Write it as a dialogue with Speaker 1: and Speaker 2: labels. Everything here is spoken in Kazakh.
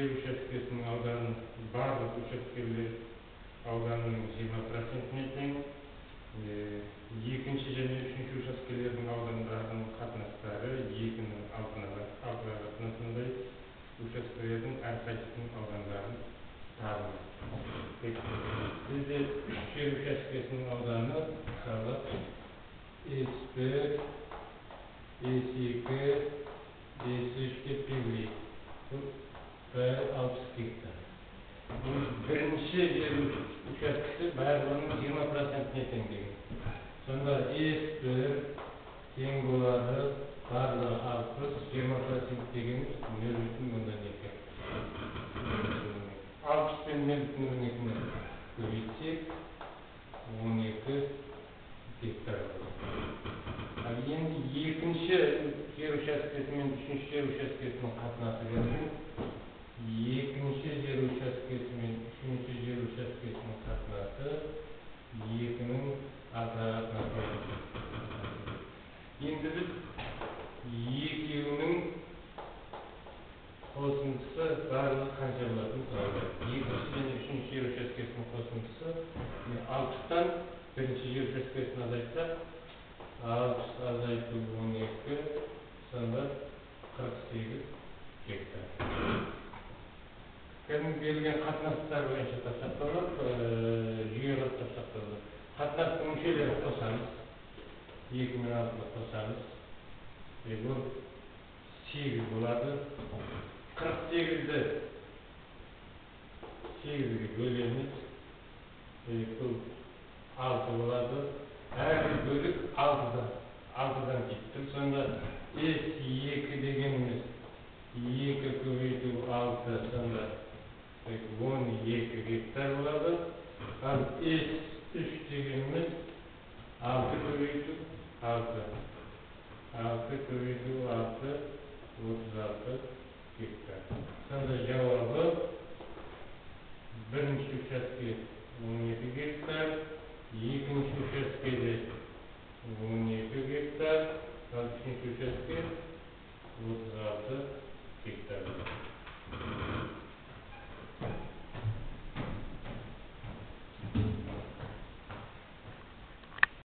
Speaker 1: жер учаскесінің ауданын барлық учаскелер ауданының 20%-іне тең. Екінші және үшінші учаскелердің аудандарының қатынастары 2-ның алтыға қатынасындай учаскелердің әрқайсысының аудандарын табылды. Бізде 3 жер учаскесінің ауданы мысалы S1, S2, S3 деп белгілейді. Бұл 60 гектар. Бірінші жер учаскесі барлығының 20%-іне тең деген. Сонда S1 тең болады барлығы 60, 20% дегеніміз 0,02. 60 пен 0,02-ні көбейтсек 12 гектар болады. Енді екінші жер учаскесі мен үшінші жер учаскесінің қатынасы берілген. Екінші жер учаскесі мен үшінші жер учаскесінің қатынасы 2-ның қатынасы. Енді біз екеуінің қосындысы барлығы қанша болатынын сұрайды. Екінші және үшінші жер учаскесінің қосындысы 60-тан бірінші жер учаскесін азайтсақ, 60 азайту 12, сонда 48 гектар. Кәдімгі берілген қатынастар бойынша тапсақталып, жүйеге тапсақталды. Қатынастың мүшелері қосамыз, 2 мен 6-ны қосамыз. Бұл 8 болады. 48-ді 8-ге бөлеміз. Бұл 6 болады. Әр бөлік 6-дан кетті. Сонда S2 дегеніміз 2 көбейту 6, сонда 12 гектар болады. Ал S3 дегеніміз 6 көбейту 6. 6 көбейту 6, 36 гектар. Сонда жауабы бірінші участке 12 гектар, екінші учаскеде 12 гектар, ал үшінші участке 36